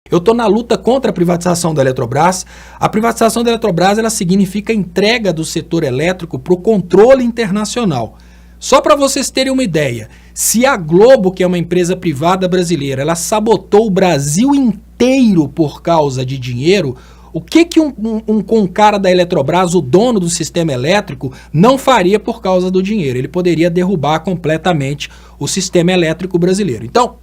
Eu estou na luta contra a privatização da Eletrobras. A privatização da Eletrobras ela significa a entrega do setor elétrico para o controle internacional. Só para vocês terem uma ideia, se a Globo, que é uma empresa privada brasileira, ela sabotou o Brasil inteiro por causa de dinheiro, o que um cara da Eletrobras, o dono do sistema elétrico, não faria por causa do dinheiro? Ele poderia derrubar completamente o sistema elétrico brasileiro. Então,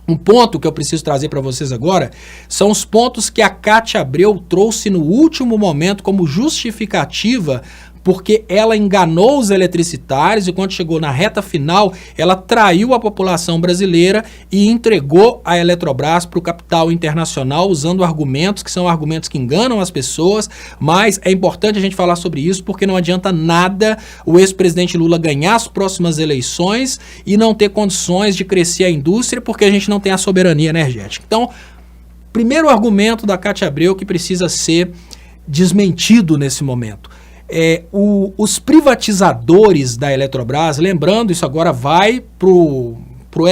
um ponto que eu preciso trazer para vocês agora são os pontos que a Cátia Abreu trouxe no último momento como justificativa, porque ela enganou os eletricitários e quando chegou na reta final, ela traiu a população brasileira e entregou a Eletrobras para o capital internacional usando argumentos que são argumentos que enganam as pessoas, mas é importante a gente falar sobre isso porque não adianta nada o ex-presidente Lula ganhar as próximas eleições e não ter condições de crescer a indústria porque a gente não tem a soberania energética. Então, primeiro argumento da Cátia Abreu que precisa ser desmentido nesse momento. Os privatizadores da Eletrobras, lembrando, isso agora vai pro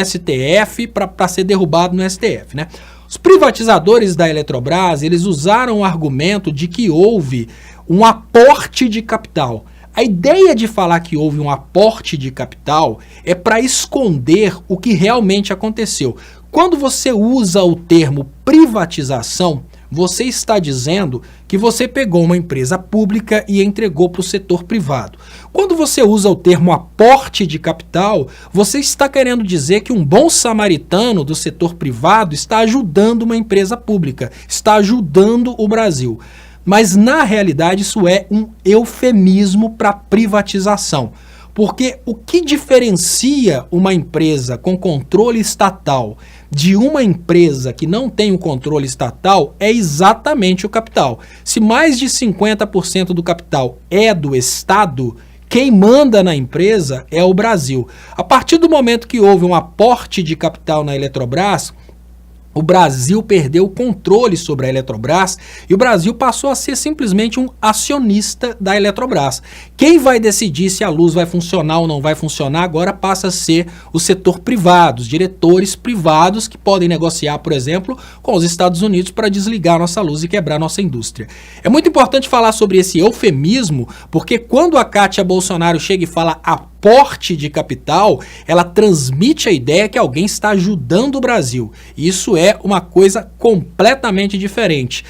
STF para ser derrubado no STF, né? Os privatizadores da Eletrobras, eles usaram o argumento de que houve um aporte de capital. A ideia de falar que houve um aporte de capital é para esconder o que realmente aconteceu. Quando você usa o termo privatização, você está dizendo que você pegou uma empresa pública e entregou para o setor privado. Quando você usa o termo aporte de capital, você está querendo dizer que um bom samaritano do setor privado está ajudando uma empresa pública, está ajudando o Brasil. Mas, na realidade, isso é um eufemismo para privatização. Porque o que diferencia uma empresa com controle estatal de uma empresa que não tem o controle estatal é exatamente o capital. Se mais de 50% do capital é do Estado, quem manda na empresa é o Brasil. A partir do momento que houve um aporte de capital na Eletrobras, o Brasil perdeu o controle sobre a Eletrobras e o Brasil passou a ser simplesmente um acionista da Eletrobras. Quem vai decidir se a luz vai funcionar ou não vai funcionar agora passa a ser o setor privado, os diretores privados que podem negociar, por exemplo, com os Estados Unidos para desligar nossa luz e quebrar nossa indústria. É muito importante falar sobre esse eufemismo, porque quando a Cátia Bolsonaro chega e fala aporte de capital, ela transmite a ideia que alguém está ajudando o Brasil. Isso é uma coisa completamente diferente.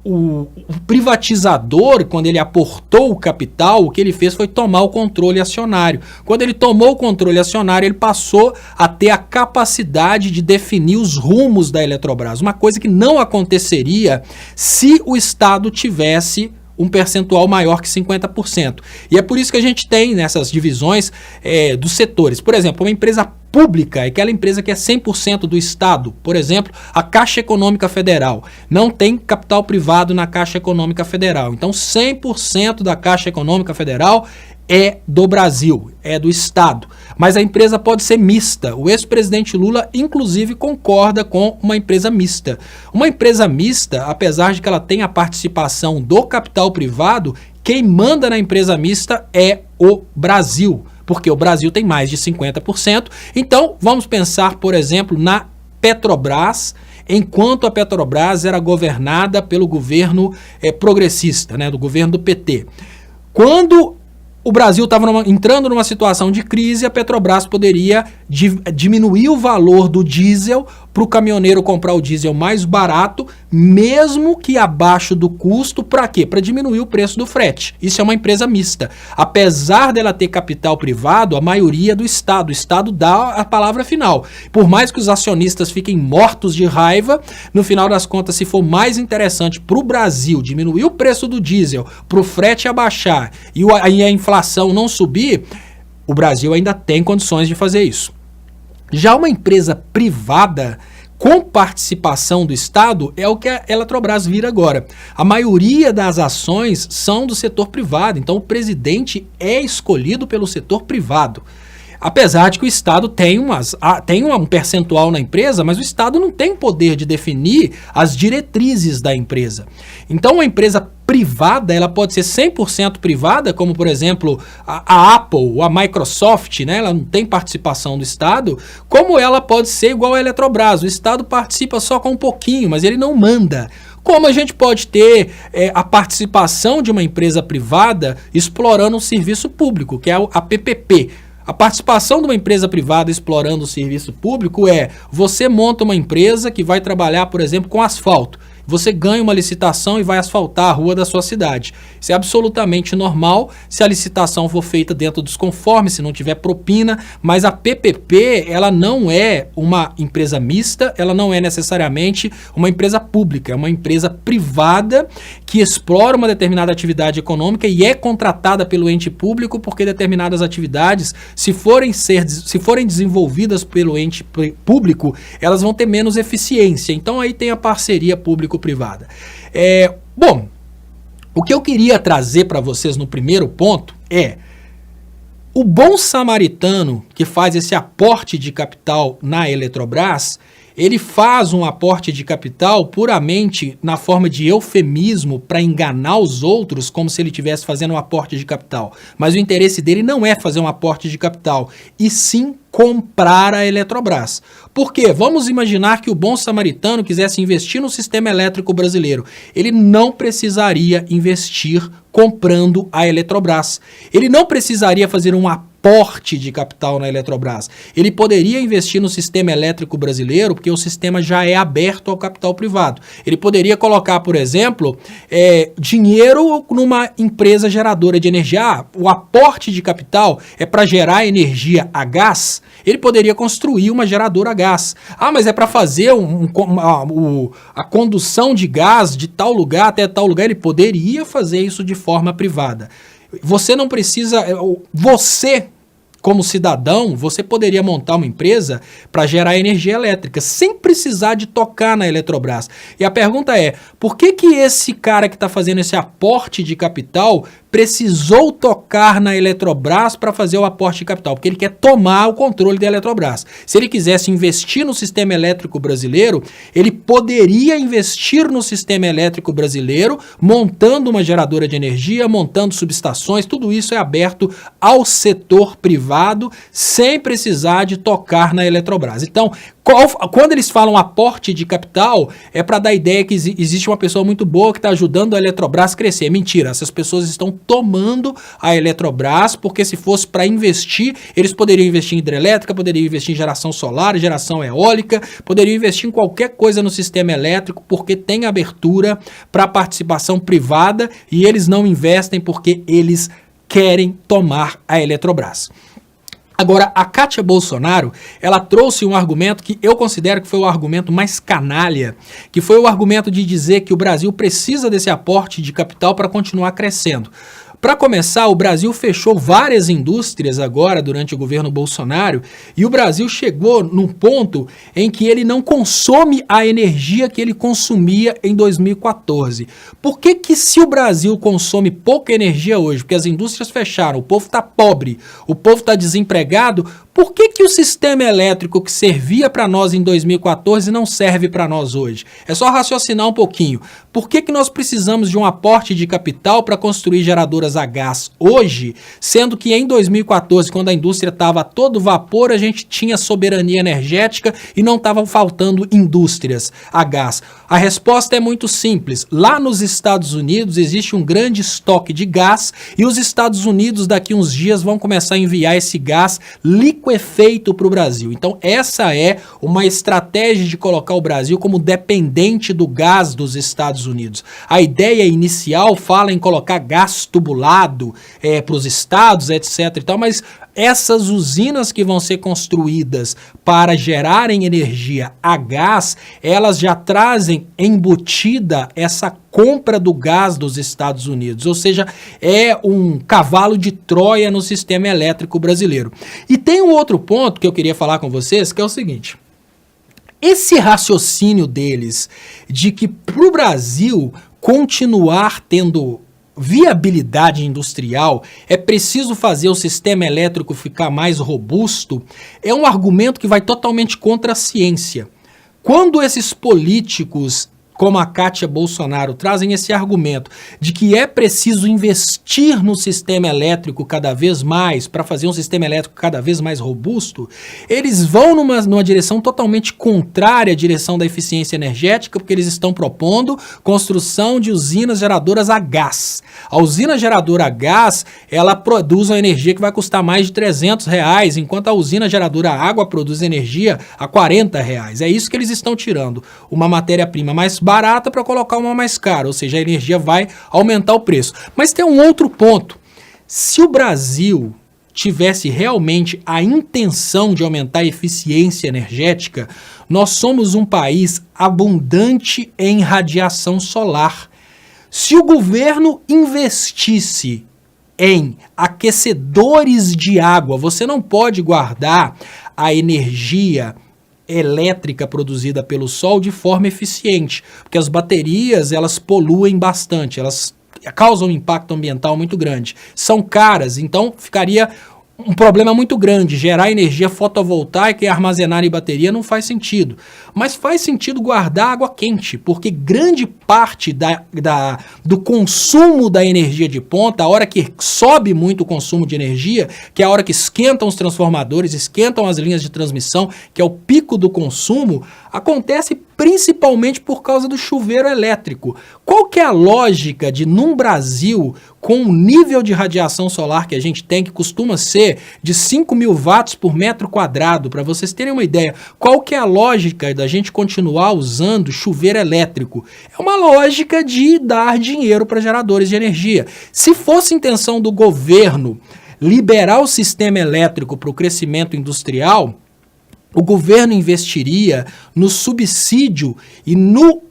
O privatizador, quando ele aportou o capital, o que ele fez foi tomar o controle acionário. Quando ele tomou o controle acionário, ele passou a ter a capacidade de definir os rumos da Eletrobras, uma coisa que não aconteceria se o Estado tivesse um percentual maior que 50%. E é por isso que a gente tem nessas divisões dos setores. Por exemplo, uma empresa pública é aquela empresa que é 100% do Estado. Por exemplo, a Caixa Econômica Federal. Não tem capital privado na Caixa Econômica Federal. Então, 100% da Caixa Econômica Federal é do Brasil, é do Estado. Mas a empresa pode ser mista. O ex-presidente Lula, inclusive, concorda com uma empresa mista. Uma empresa mista, apesar de que ela tenha a participação do capital privado, quem manda na empresa mista é o Brasil, porque o Brasil tem mais de 50%. Então, vamos pensar, por exemplo, na Petrobras, enquanto a Petrobras era governada pelo governo progressista, né, do governo do PT. Quando o Brasil estava entrando numa situação de crise, a Petrobras poderia diminuir o valor do diesel para o caminhoneiro comprar o diesel mais barato, mesmo que abaixo do custo, para quê? Para diminuir o preço do frete. Isso é uma empresa mista. Apesar dela ter capital privado, a maioria é do Estado. O Estado dá a palavra final. Por mais que os acionistas fiquem mortos de raiva, no final das contas, se for mais interessante para o Brasil diminuir o preço do diesel, para o frete abaixar e a inflação não subir, o Brasil ainda tem condições de fazer isso. Já uma empresa privada com participação do Estado é o que a Eletrobras vira agora. A maioria das ações são do setor privado, então o presidente é escolhido pelo setor privado. Apesar de que o Estado tem um percentual na empresa, mas o Estado não tem poder de definir as diretrizes da empresa. Então, uma empresa privada, ela pode ser 100% privada, como por exemplo a Apple, a Microsoft, né? Ela não tem participação do Estado, como ela pode ser igual a Eletrobras, o Estado participa só com um pouquinho, mas ele não manda. Como a gente pode ter a participação de uma empresa privada explorando um serviço público, que é a PPP. A participação de uma empresa privada explorando o serviço público é: você monta uma empresa que vai trabalhar, por exemplo, com asfalto. Você ganha uma licitação e vai asfaltar a rua da sua cidade. Isso é absolutamente normal se a licitação for feita dentro dos conformes, se não tiver propina, mas a PPP, ela não é uma empresa mista, ela não é necessariamente uma empresa pública, é uma empresa privada que explora uma determinada atividade econômica e é contratada pelo ente público porque determinadas atividades, se forem desenvolvidas pelo ente público, elas vão ter menos eficiência. Então aí tem a parceria público-privada. Bom, o que eu queria trazer para vocês no primeiro ponto é: o bom samaritano que faz esse aporte de capital na Eletrobras, ele faz um aporte de capital puramente na forma de eufemismo para enganar os outros, como se ele estivesse fazendo um aporte de capital. Mas o interesse dele não é fazer um aporte de capital, e sim comprar a Eletrobras. Por quê? Vamos imaginar que o bom samaritano quisesse investir no sistema elétrico brasileiro. Ele não precisaria investir comprando a Eletrobras. Ele não precisaria fazer um aporte de capital na Eletrobras. Ele poderia investir no sistema elétrico brasileiro, porque o sistema já é aberto ao capital privado. Ele poderia colocar, por exemplo, dinheiro numa empresa geradora de energia. O aporte de capital é para gerar energia a gás. Ele poderia construir uma geradora a gás. Mas é para fazer a condução de gás de tal lugar até tal lugar. Ele poderia fazer isso de forma privada. Você não precisa... Você, como cidadão, você poderia montar uma empresa para gerar energia elétrica, sem precisar de tocar na Eletrobras. E a pergunta é: por que esse cara que está fazendo esse aporte de capital precisou tocar na Eletrobras para fazer o aporte de capital? Porque ele quer tomar o controle da Eletrobras. Se ele quisesse investir no sistema elétrico brasileiro, ele poderia investir no sistema elétrico brasileiro, montando uma geradora de energia, montando subestações. Tudo isso é aberto ao setor privado, sem precisar de tocar na Eletrobras. Então, quando eles falam aporte de capital, é para dar a ideia que existe uma pessoa muito boa que está ajudando a Eletrobras a crescer. Mentira, essas pessoas estão tomando a Eletrobras, porque se fosse para investir, eles poderiam investir em hidrelétrica, poderiam investir em geração solar, geração eólica, poderiam investir em qualquer coisa no sistema elétrico, porque tem abertura para participação privada, e eles não investem porque eles querem tomar a Eletrobras. Agora, a Kátia Bolsonaro, ela trouxe um argumento que eu considero que foi o argumento mais canalha, que foi o argumento de dizer que o Brasil precisa desse aporte de capital para continuar crescendo. Para começar, o Brasil fechou várias indústrias agora durante o governo Bolsonaro, e o Brasil chegou num ponto em que ele não consome a energia que ele consumia em 2014. Por que se o Brasil consome pouca energia hoje? Porque as indústrias fecharam, o povo está pobre, o povo está desempregado. Por que o sistema elétrico que servia para nós em 2014 não serve para nós hoje? É só raciocinar um pouquinho. Por que nós precisamos de um aporte de capital para construir geradoras a gás hoje, sendo que em 2014, quando a indústria estava a todo vapor, a gente tinha soberania energética e não estavam faltando indústrias a gás? A resposta é muito simples. Lá nos Estados Unidos existe um grande estoque de gás, e os Estados Unidos daqui uns dias vão começar a enviar esse gás liquefeito para o Brasil. Então essa é uma estratégia de colocar o Brasil como dependente do gás dos Estados Unidos. A ideia inicial fala em colocar gás tubulado para os estados, etc. e tal, mas essas usinas que vão ser construídas para gerarem energia a gás, elas já trazem embutida essa compra do gás dos Estados Unidos, ou seja, é um cavalo de Troia no sistema elétrico brasileiro. E tem um outro ponto que eu queria falar com vocês, que é o seguinte: esse raciocínio deles de que para o Brasil continuar tendo viabilidade industrial, é preciso fazer o sistema elétrico ficar mais robusto, é um argumento que vai totalmente contra a ciência. Quando esses políticos como a Kátia Bolsonaro trazem esse argumento de que é preciso investir no sistema elétrico cada vez mais para fazer um sistema elétrico cada vez mais robusto, eles vão numa direção totalmente contrária à direção da eficiência energética, porque eles estão propondo construção de usinas geradoras a gás. A usina geradora a gás, ela produz uma energia que vai custar mais de R$300, enquanto a usina geradora a água produz energia a R$40. É isso que eles estão tirando, uma matéria-prima mais barata para colocar uma mais cara, ou seja, a energia vai aumentar o preço. Mas tem um outro ponto. Se o Brasil tivesse realmente a intenção de aumentar a eficiência energética, nós somos um país abundante em radiação solar. Se o governo investisse em aquecedores de água, você não pode guardar a energia elétrica produzida pelo sol de forma eficiente, porque as baterias, elas poluem bastante, elas causam um impacto ambiental muito grande, são caras, então ficaria um problema muito grande. Gerar energia fotovoltaica e armazenar em bateria não faz sentido. Mas faz sentido guardar água quente, porque grande parte do consumo da energia de ponta, a hora que sobe muito o consumo de energia, que é a hora que esquentam os transformadores, esquentam as linhas de transmissão, que é o pico do consumo, acontece principalmente por causa do chuveiro elétrico. Qual que é a lógica de, num Brasil, com o nível de radiação solar que a gente tem, que costuma ser de 5.000 watts por metro quadrado, para vocês terem uma ideia, qual que é a lógica da gente continuar usando chuveiro elétrico? É uma lógica de dar dinheiro para geradores de energia. Se fosse intenção do governo liberar o sistema elétrico para o crescimento industrial, o governo investiria no subsídio e no,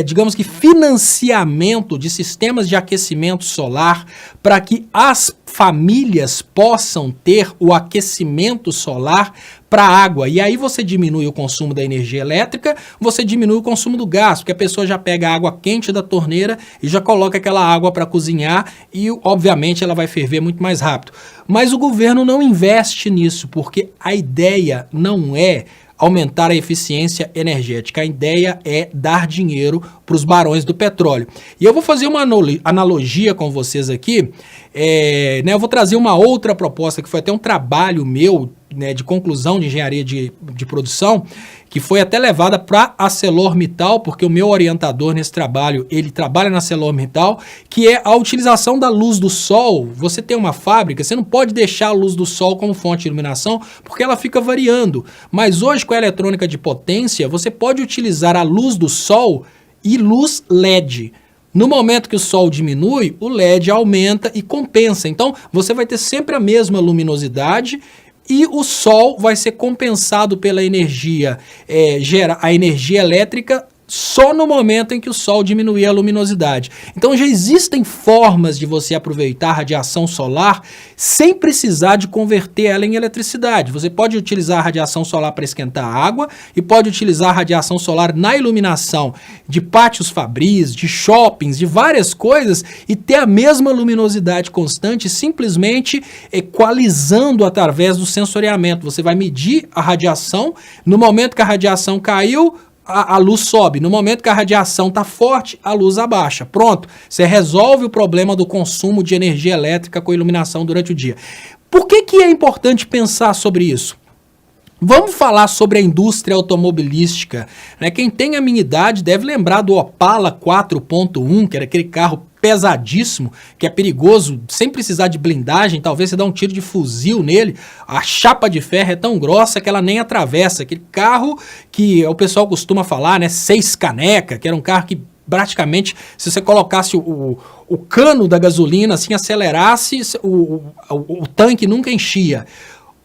digamos que, financiamento de sistemas de aquecimento solar para que as famílias possam ter o aquecimento solar para a água. E aí você diminui o consumo da energia elétrica, você diminui o consumo do gás, porque a pessoa já pega a água quente da torneira e já coloca aquela água para cozinhar e, obviamente, ela vai ferver muito mais rápido. Mas o governo não investe nisso, porque a ideia não é aumentar a eficiência energética. A ideia é dar dinheiro para os barões do petróleo. E eu vou fazer uma analogia com vocês aqui. Eu vou trazer uma outra proposta, que foi até um trabalho meu, né, de conclusão de engenharia de produção, que foi até levada para a ArcelorMittal, porque o meu orientador nesse trabalho, ele trabalha na ArcelorMittal, que é a utilização da luz do sol. Você tem uma fábrica, você não pode deixar a luz do sol como fonte de iluminação, porque ela fica variando. Mas hoje, com a eletrônica de potência, você pode utilizar a luz do sol e luz LED. No momento que o sol diminui, o LED aumenta e compensa. Então, você vai ter sempre a mesma luminosidade e o sol vai ser compensado pela energia, a energia elétrica, só no momento em que o sol diminuir a luminosidade. Então já existem formas de você aproveitar a radiação solar sem precisar de converter ela em eletricidade. Você pode utilizar a radiação solar para esquentar a água e pode utilizar a radiação solar na iluminação de pátios fabris, de shoppings, de várias coisas e ter a mesma luminosidade constante, simplesmente equalizando através do sensoriamento. Você vai medir a radiação, no momento que a radiação caiu, a luz sobe. No momento que a radiação está forte, a luz abaixa. Pronto, você resolve o problema do consumo de energia elétrica com iluminação durante o dia. Por que é importante pensar sobre isso? Vamos falar sobre a indústria automobilística, né? Quem tem a minha idade deve lembrar do Opala 4.1, que era aquele carro pesadíssimo, que é perigoso, sem precisar de blindagem, talvez você dá um tiro de fuzil nele, a chapa de ferro é tão grossa que ela nem atravessa, aquele carro que o pessoal costuma falar, né, 6 caneca, que era um carro que praticamente, se você colocasse o cano da gasolina, assim, acelerasse, o tanque nunca enchia.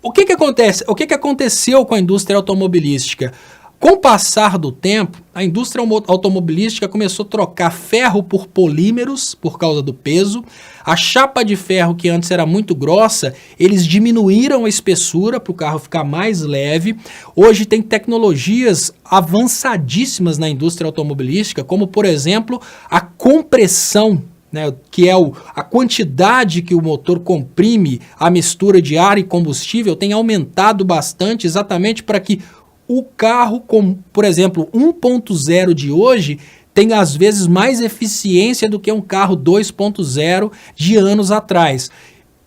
O que acontece? O que aconteceu com a indústria automobilística? Com o passar do tempo, a indústria automobilística começou a trocar ferro por polímeros por causa do peso. A chapa de ferro, que antes era muito grossa, eles diminuíram a espessura para o carro ficar mais leve. Hoje tem tecnologias avançadíssimas na indústria automobilística, como, por exemplo, a compressão, né, que é a quantidade que o motor comprime a mistura de ar e combustível, tem aumentado bastante exatamente para que o carro, com, por exemplo, 1.0 de hoje, tem às vezes mais eficiência do que um carro 2.0 de anos atrás.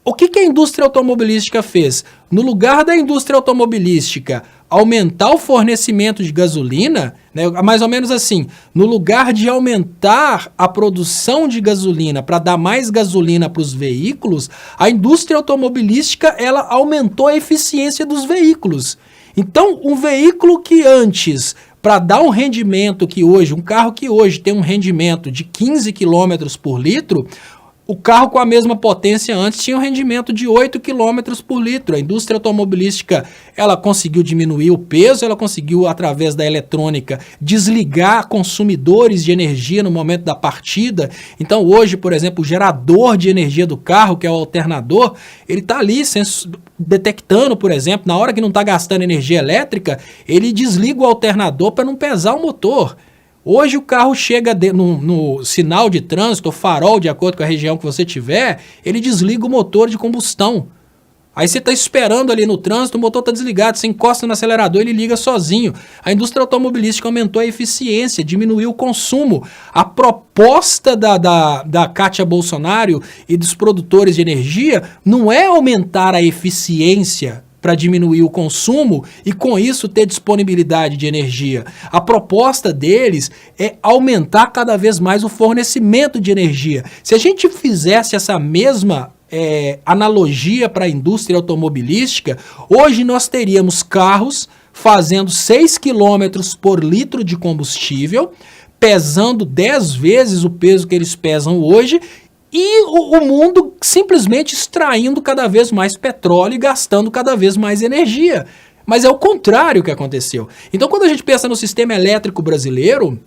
O que a indústria automobilística fez? No lugar da indústria automobilística aumentar o fornecimento de gasolina, né, mais ou menos assim, no lugar de aumentar a produção de gasolina para dar mais gasolina para os veículos, a indústria automobilística ela aumentou a eficiência dos veículos. Então, um veículo que antes, para dar um rendimento que hoje, um carro que hoje tem um rendimento de 15 km por litro, o carro com a mesma potência antes tinha um rendimento de 8 km por litro. A indústria automobilística ela conseguiu diminuir o peso, ela conseguiu, através da eletrônica, desligar consumidores de energia no momento da partida. Então hoje, por exemplo, o gerador de energia do carro, que é o alternador, ele está ali detectando, por exemplo, na hora que não está gastando energia elétrica, ele desliga o alternador para não pesar o motor. Hoje o carro chega no sinal de trânsito, ou farol, de acordo com a região que você tiver, ele desliga o motor de combustão. Aí você está esperando ali no trânsito, o motor está desligado, você encosta no acelerador, ele liga sozinho. A indústria automobilística aumentou a eficiência, diminuiu o consumo. A proposta da Kátia Bolsonaro e dos produtores de energia não é aumentar a eficiência para diminuir o consumo e com isso ter disponibilidade de energia. A proposta deles é aumentar cada vez mais o fornecimento de energia. Se a gente fizesse essa mesma analogia para a indústria automobilística, hoje nós teríamos carros fazendo 6 km por litro de combustível, pesando 10 vezes o peso que eles pesam hoje, e o mundo simplesmente extraindo cada vez mais petróleo e gastando cada vez mais energia. Mas é o contrário que aconteceu. Então, quando a gente pensa no sistema elétrico brasileiro,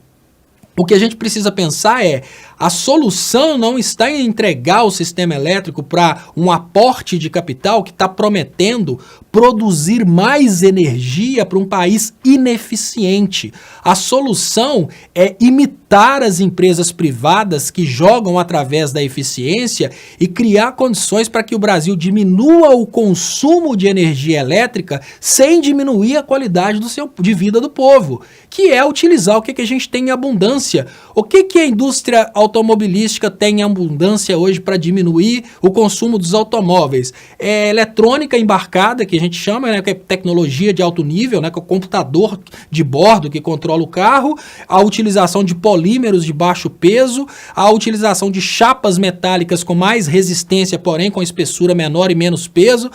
o que a gente precisa pensar é, a solução não está em entregar o sistema elétrico para um aporte de capital que está prometendo produzir mais energia para um país ineficiente. A solução é imitar as empresas privadas que jogam através da eficiência e criar condições para que o Brasil diminua o consumo de energia elétrica sem diminuir a qualidade de vida do povo, que é utilizar o que a gente tem em abundância. O que a indústria automobilística tem em abundância hoje para diminuir o consumo dos automóveis? É eletrônica embarcada, que a gente chama, né, que é tecnologia de alto nível, né, que é o computador de bordo que controla o carro, a utilização de polímeros de baixo peso, a utilização de chapas metálicas com mais resistência, porém com espessura menor e menos peso.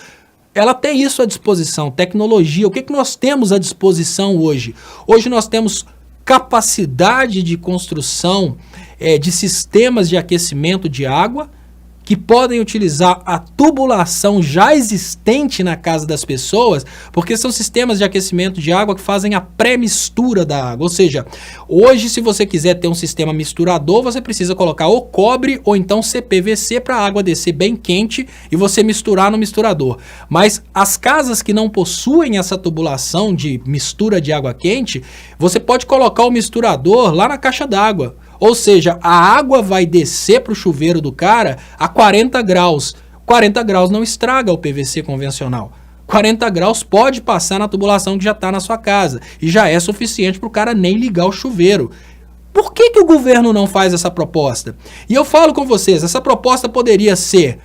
Ela tem isso à disposição, tecnologia. O que nós temos à disposição hoje? Hoje nós temos capacidade de construção de sistemas de aquecimento de água que podem utilizar a tubulação já existente na casa das pessoas, porque são sistemas de aquecimento de água que fazem a pré-mistura da água. Ou seja, hoje, se você quiser ter um sistema misturador, você precisa colocar ou cobre ou então CPVC para a água descer bem quente e você misturar no misturador. Mas as casas que não possuem essa tubulação de mistura de água quente, você pode colocar o misturador lá na caixa d'água. Ou seja, a água vai descer para o chuveiro do cara a 40 graus. 40 graus não estraga o PVC convencional. 40 graus pode passar na tubulação que já está na sua casa. E já é suficiente para o cara nem ligar o chuveiro. Por que o governo não faz essa proposta? E eu falo com vocês, essa proposta poderia ser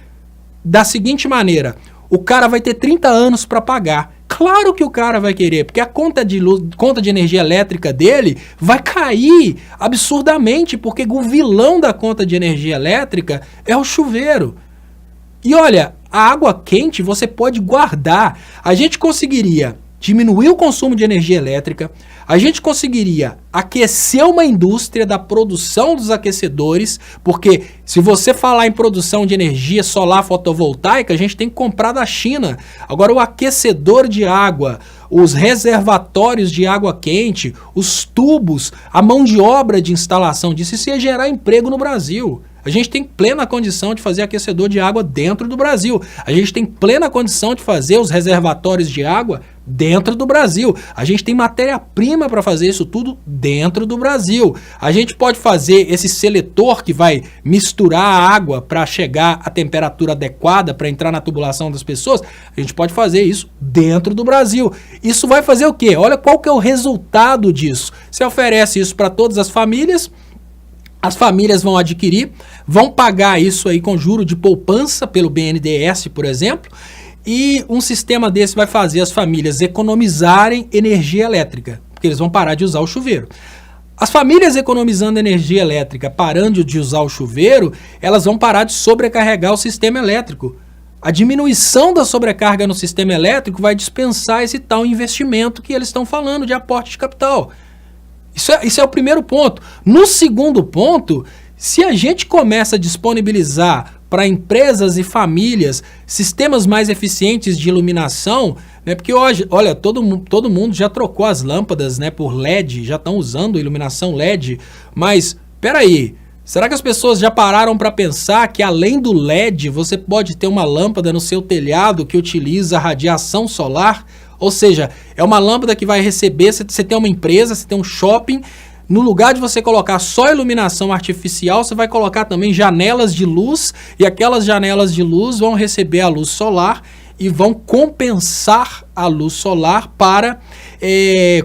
da seguinte maneira: o cara vai ter 30 anos para pagar. Claro que o cara vai querer, porque a conta de energia elétrica dele vai cair absurdamente, porque o vilão da conta de energia elétrica é o chuveiro. E olha, a água quente você pode guardar. A gente conseguiria diminuir o consumo de energia elétrica, a gente conseguiria aquecer uma indústria da produção dos aquecedores, porque se você falar em produção de energia solar fotovoltaica, a gente tem que comprar da China. Agora o aquecedor de água, os reservatórios de água quente, os tubos, a mão de obra de instalação disso, isso ia gerar emprego no Brasil. A gente tem plena condição de fazer aquecedor de água dentro do Brasil. A gente tem plena condição de fazer os reservatórios de água dentro do Brasil. A gente tem matéria-prima para fazer isso tudo dentro do Brasil. A gente pode fazer esse seletor que vai misturar a água para chegar à temperatura adequada para entrar na tubulação das pessoas. A gente pode fazer isso dentro do Brasil. Isso vai fazer o quê? Olha qual que é o resultado disso. Você oferece isso para todas as famílias, As famílias vão adquirir, vão pagar isso aí com juro de poupança pelo BNDES, por exemplo, e um sistema desse vai fazer as famílias economizarem energia elétrica, porque eles vão parar de usar o chuveiro. As famílias economizando energia elétrica, parando de usar o chuveiro, elas vão parar de sobrecarregar o sistema elétrico. A diminuição da sobrecarga no sistema elétrico vai dispensar esse tal investimento que eles estão falando de aporte de capital. Isso é o primeiro ponto. No segundo ponto, se a gente começa a disponibilizar para empresas e famílias sistemas mais eficientes de iluminação, né, porque hoje, olha, todo mundo já trocou as lâmpadas, né, por LED, já estão usando iluminação LED, mas peraí, será que as pessoas já pararam para pensar que além do LED você pode ter uma lâmpada no seu telhado que utiliza radiação solar? Ou seja, é uma lâmpada que vai receber, você tem uma empresa, você tem um shopping, no lugar de você colocar só iluminação artificial, você vai colocar também janelas de luz, e aquelas janelas de luz vão receber a luz solar e vão compensar a luz solar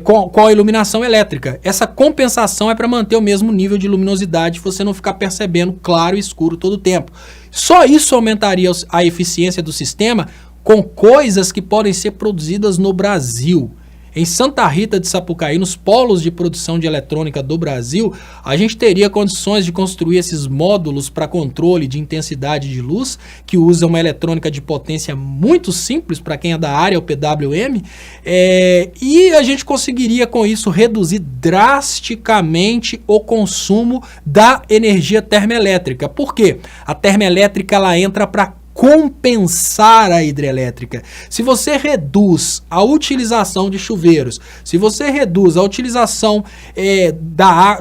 com a iluminação elétrica. Essa compensação é para manter o mesmo nível de luminosidade, você não ficar percebendo claro e escuro todo o tempo. Só isso aumentaria a eficiência do sistema, com coisas que podem ser produzidas no Brasil. Em Santa Rita de Sapucaí, nos polos de produção de eletrônica do Brasil, a gente teria condições de construir esses módulos para controle de intensidade de luz, que usa uma eletrônica de potência muito simples, para quem é da área, o PWM, e a gente conseguiria com isso reduzir drasticamente o consumo da energia termoelétrica. Por quê? A termoelétrica ela entra para compensar a hidrelétrica. Se você reduz a utilização de chuveiros, se você reduz a utilização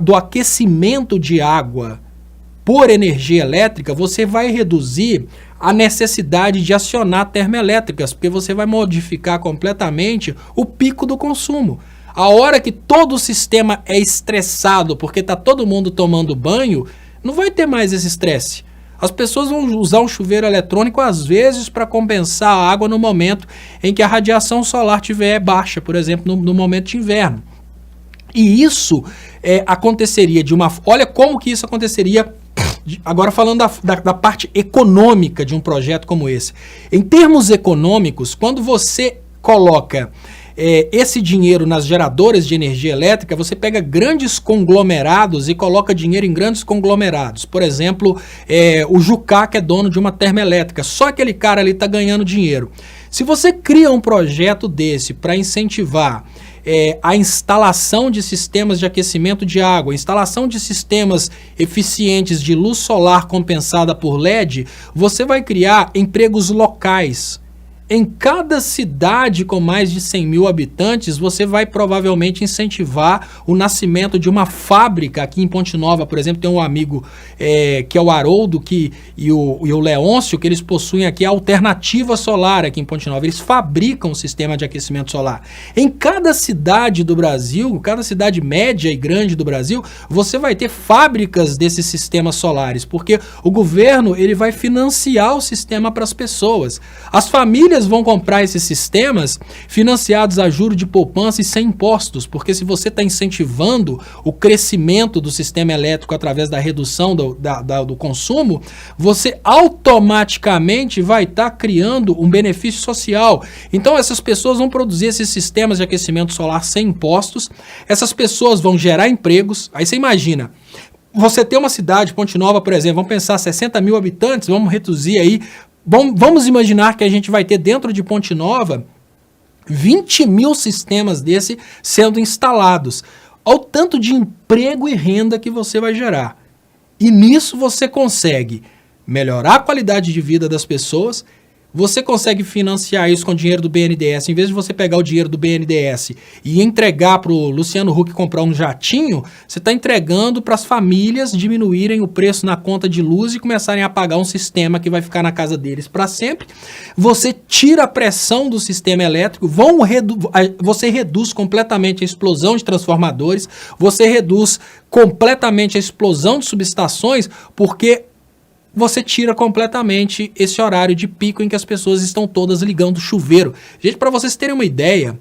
do aquecimento de água por energia elétrica, você vai reduzir a necessidade de acionar termoelétricas, porque você vai modificar completamente o pico do consumo. A hora que todo o sistema é estressado, porque está todo mundo tomando banho, não vai ter mais esse estresse. As pessoas vão usar um chuveiro eletrônico, às vezes, para compensar a água no momento em que a radiação solar estiver baixa, por exemplo, no momento de inverno. E isso aconteceria de uma... Olha como que isso aconteceria, agora falando da parte econômica de um projeto como esse. Em termos econômicos, quando você coloca esse dinheiro nas geradoras de energia elétrica, você pega grandes conglomerados e coloca dinheiro em grandes conglomerados. Por exemplo, o Jucá, que é dono de uma termoelétrica, só aquele cara ali está ganhando dinheiro. Se você cria um projeto desse para incentivar a instalação de sistemas de aquecimento de água, instalação de sistemas eficientes de luz solar compensada por LED, você vai criar empregos locais. Em cada cidade com mais de 100 mil habitantes, você vai provavelmente incentivar o nascimento de uma fábrica. Aqui em Ponte Nova, por exemplo, tem um amigo que é o Haroldo e o Leôncio, que eles possuem aqui a Alternativa Solar aqui em Ponte Nova. Eles fabricam um sistema de aquecimento solar. Em cada cidade do Brasil, cada cidade média e grande do Brasil, você vai ter fábricas desses sistemas solares, porque o governo ele vai financiar o sistema para as pessoas. As famílias vão comprar esses sistemas financiados a juros de poupança e sem impostos, porque se você está incentivando o crescimento do sistema elétrico através da redução do consumo, você automaticamente vai estar criando um benefício social. Então essas pessoas vão produzir esses sistemas de aquecimento solar sem impostos, essas pessoas vão gerar empregos. Aí você imagina, você tem uma cidade, Ponte Nova, por exemplo, vamos pensar 60 mil habitantes, vamos reduzir aí. Bom, vamos imaginar que a gente vai ter dentro de Ponte Nova 20 mil sistemas desse sendo instalados. Olha o tanto de emprego e renda que você vai gerar. E nisso você consegue melhorar a qualidade de vida das pessoas, você consegue financiar isso com dinheiro do BNDES. Em vez de você pegar o dinheiro do BNDES e entregar para o Luciano Huck comprar um jatinho, você está entregando para as famílias diminuírem o preço na conta de luz e começarem a pagar um sistema que vai ficar na casa deles para sempre. Você tira a pressão do sistema elétrico, você reduz completamente a explosão de transformadores, você reduz completamente a explosão de subestações, porque você tira completamente esse horário de pico em que as pessoas estão todas ligando o chuveiro. Gente, para vocês terem uma ideia,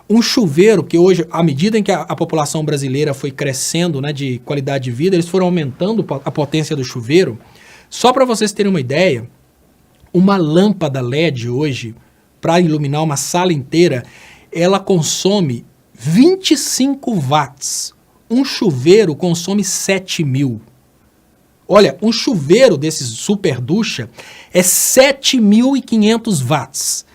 Um chuveiro, que hoje, à medida em que a população brasileira foi crescendo, né, de qualidade de vida, eles foram aumentando a potência do chuveiro. Só para vocês terem uma ideia, uma lâmpada LED hoje, para iluminar uma sala inteira, ela consome 25 watts. Um chuveiro consome 7.000. Olha, um chuveiro desses super ducha é 7.500 watts.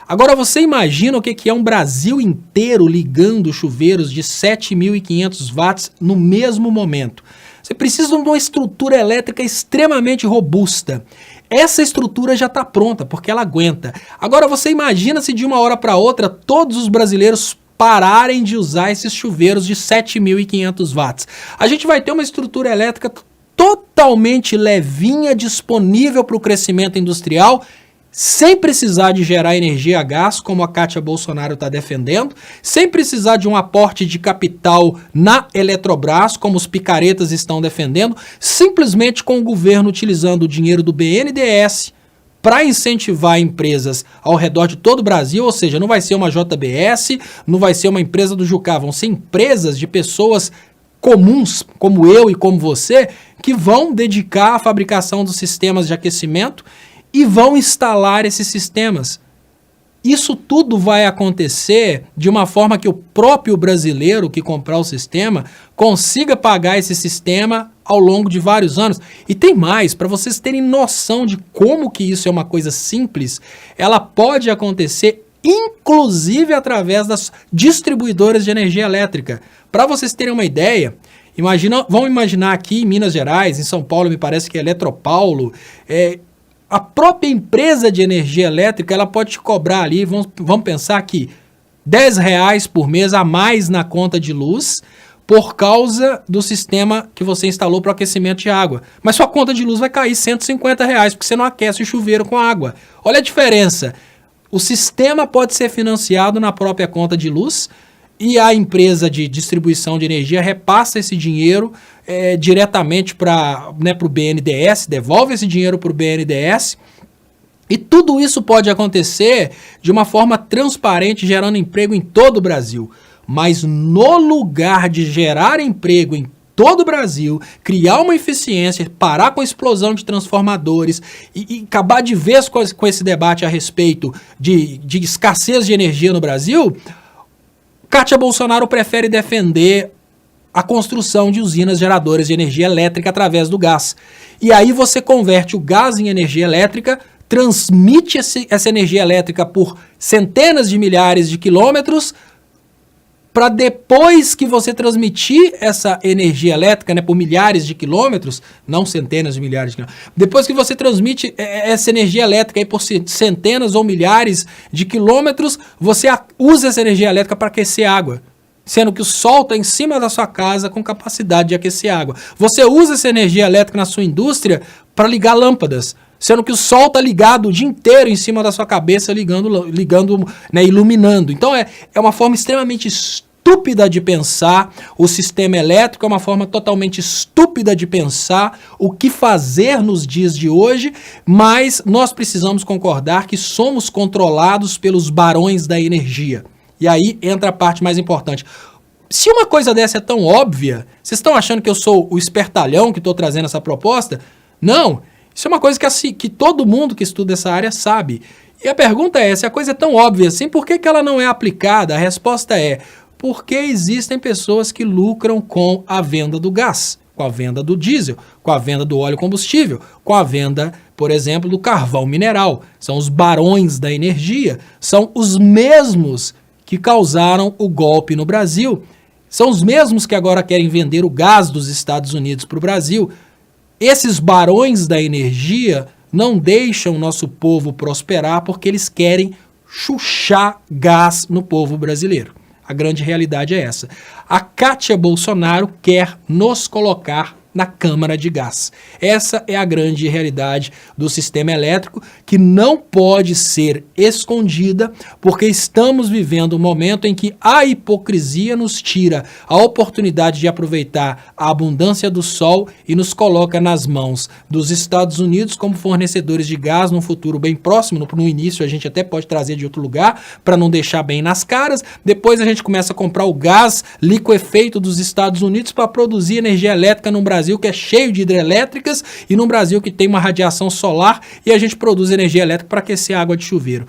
Agora você imagina o que é um Brasil inteiro ligando chuveiros de 7.500 watts no mesmo momento. Você precisa de uma estrutura elétrica extremamente robusta. Essa estrutura já está pronta, porque ela aguenta. Agora você imagina se de uma hora para outra todos os brasileiros pararem de usar esses chuveiros de 7.500 watts. A gente vai ter uma estrutura elétrica totalmente levinha, disponível para o crescimento industrial, sem precisar de gerar energia a gás, como a Kátia Bolsonaro está defendendo, sem precisar de um aporte de capital na Eletrobras, como os picaretas estão defendendo, simplesmente com o governo utilizando o dinheiro do BNDES para incentivar empresas ao redor de todo o Brasil, ou seja, não vai ser uma JBS, não vai ser uma empresa do Jucá, vão ser empresas de pessoas comuns, como eu e como você, que vão dedicar à fabricação dos sistemas de aquecimento e vão instalar esses sistemas. Isso tudo vai acontecer de uma forma que o próprio brasileiro que comprar o sistema consiga pagar esse sistema ao longo de vários anos. E tem mais, para vocês terem noção de como que isso é uma coisa simples, ela pode acontecer inclusive através das distribuidoras de energia elétrica. Para vocês terem uma ideia, vamos imaginar aqui em Minas Gerais, em São Paulo, me parece que é Eletropaulo, a própria empresa de energia elétrica, ela pode te cobrar ali, vamos pensar que R$10 por mês a mais na conta de luz, por causa do sistema que você instalou para o aquecimento de água. Mas sua conta de luz vai cair R$150, porque você não aquece o chuveiro com água. Olha a diferença. O sistema pode ser financiado na própria conta de luz e a empresa de distribuição de energia repassa esse dinheiro diretamente para o BNDES, devolve esse dinheiro para o BNDES. E tudo isso pode acontecer de uma forma transparente, gerando emprego em todo o Brasil. Mas no lugar de gerar emprego em todo o Brasil, criar uma eficiência, parar com a explosão de transformadores e acabar de vez com esse debate a respeito de escassez de energia no Brasil, Kátia Bolsonaro prefere defender a construção de usinas geradoras de energia elétrica através do gás. E aí você converte o gás em energia elétrica, transmite essa energia elétrica por centenas de milhares de quilômetros, para depois que você transmitir essa energia elétrica, por milhares de quilômetros, não centenas de milhares de quilômetros, depois que você transmite essa energia elétrica aí por centenas ou milhares de quilômetros, você usa essa energia elétrica para aquecer água, sendo que o sol está em cima da sua casa com capacidade de aquecer água. Você usa essa energia elétrica na sua indústria para ligar lâmpadas, sendo que o sol está ligado o dia inteiro em cima da sua cabeça, iluminando. Então é uma forma extremamente estúpida de pensar o sistema elétrico, é uma forma totalmente estúpida de pensar o que fazer nos dias de hoje, mas nós precisamos concordar que somos controlados pelos barões da energia. E aí entra a parte mais importante. Se uma coisa dessa é tão óbvia, vocês estão achando que eu sou o espertalhão que estou trazendo essa proposta? Não, isso é uma coisa que todo mundo que estuda essa área sabe. E a pergunta é, se a coisa é tão óbvia assim, por que ela não é aplicada? A resposta é, porque existem pessoas que lucram com a venda do gás, com a venda do diesel, com a venda do óleo combustível, com a venda, por exemplo, do carvão mineral. São os barões da energia, são os mesmos que causaram o golpe no Brasil, são os mesmos que agora querem vender o gás dos Estados Unidos para o Brasil. Esses barões da energia não deixam o nosso povo prosperar porque eles querem chuchar gás no povo brasileiro. A grande realidade é essa. A Kátia Bolsonaro quer nos colocar na câmara de gás. Essa é a grande realidade do sistema elétrico, que não pode ser escondida, porque estamos vivendo um momento em que a hipocrisia nos tira a oportunidade de aproveitar a abundância do sol e nos coloca nas mãos dos Estados Unidos como fornecedores de gás num futuro bem próximo. No início a gente até pode trazer de outro lugar para não deixar bem nas caras. Depois a gente começa a comprar o gás liquefeito dos Estados Unidos para produzir energia elétrica num Brasil que é cheio de hidrelétricas e num Brasil que tem uma radiação solar, e a gente produz energia elétrica para aquecer água de chuveiro.